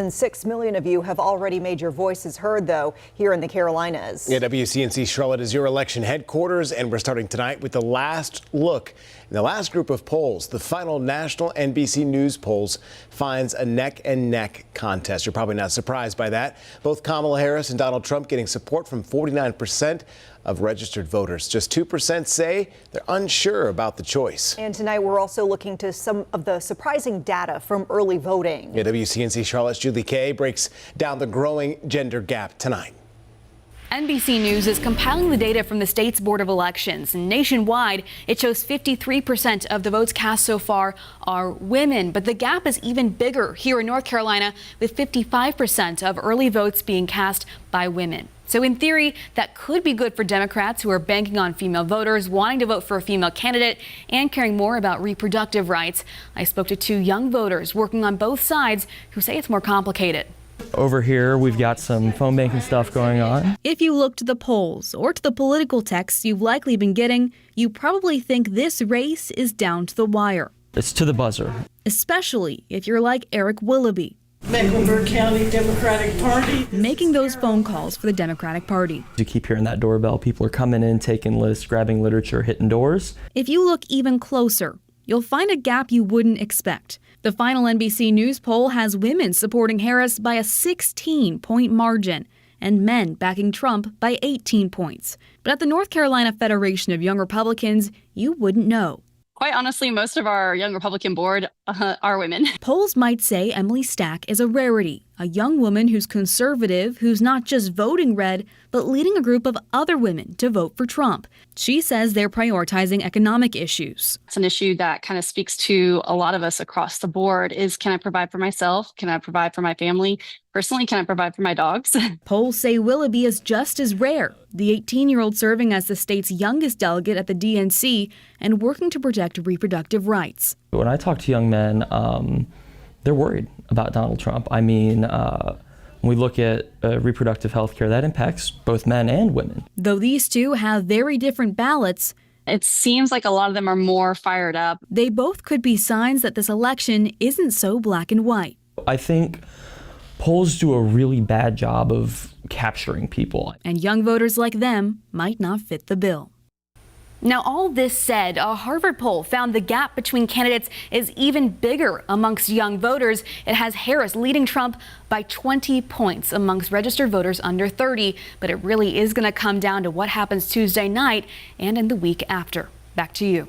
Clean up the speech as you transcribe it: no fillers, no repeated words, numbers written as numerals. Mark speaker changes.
Speaker 1: And 6 million of you have already made your voices heard, though, here in the Carolinas.
Speaker 2: Yeah, WCNC Charlotte is your election headquarters, and we're starting tonight with the last look. In the last group of polls, the final national NBC News polls finds a neck-and-neck contest. You're probably not surprised by that. Both Kamala Harris and Donald Trump getting support from 49% of registered voters. Just 2% say they're unsure about the choice.
Speaker 1: And tonight we're also looking to some of the surprising data from early voting.
Speaker 2: Yeah, WCNC Charlotte's Julie Kay breaks down the growing gender gap tonight.
Speaker 3: NBC News is compiling the data from the state's Board of Elections. Nationwide, it shows 53% of the votes cast so far are women. But the gap is even bigger here in North Carolina, with 55% of early votes being cast by women. So in theory, that could be good for Democrats who are banking on female voters, wanting to vote for a female candidate, and caring more about reproductive rights. I spoke to 2 young voters working on both sides who say it's more complicated.
Speaker 4: Over here, we've got some phone banking stuff going on.
Speaker 5: If you look to the polls or to the political texts you've likely been getting, you probably think this race is down to the wire.
Speaker 4: It's to the buzzer.
Speaker 5: Especially if you're like Eric Willoughby,
Speaker 6: Mecklenburg County Democratic Party.
Speaker 5: making those phone calls for the Democratic Party.
Speaker 4: You keep hearing that doorbell. People are coming in, taking lists, grabbing literature, hitting doors.
Speaker 5: If you look even closer, you'll find a gap you wouldn't expect. The final NBC News poll has women supporting Harris by a 16-point margin and men backing Trump by 18 points. But at the North Carolina Federation of Young Republicans, you wouldn't know.
Speaker 3: Quite honestly, most of our young Republican board are women.
Speaker 5: Polls might say Emily Stack is a rarity, a young woman who's conservative, who's not just voting red, but leading a group of other women to vote for Trump. She says they're prioritizing economic issues.
Speaker 3: It's an issue that kind of speaks to a lot of us across the board is, can I provide for myself? Can I provide for my family? Personally, can I provide for my dogs?
Speaker 5: Polls say Willoughby is just as rare, the 18-year-old serving as the state's youngest delegate at the DNC and working to protect reproductive rights.
Speaker 4: When I talk to young men, they're worried about Donald Trump. I mean, when we look at reproductive health care, that impacts both men and women.
Speaker 5: Though these two have very different ballots,
Speaker 3: It seems like a lot of them are more fired up.
Speaker 5: they both could be signs that this election isn't so black and white.
Speaker 4: I think polls do a really bad job of capturing people.
Speaker 5: And young voters like them might not fit the bill.
Speaker 3: Now, all this said, a Harvard poll found the gap between candidates is even bigger amongst young voters. It has Harris leading Trump by 20 points amongst registered voters under 30. But it really is going to come down to what happens Tuesday night and in the week after. Back to you.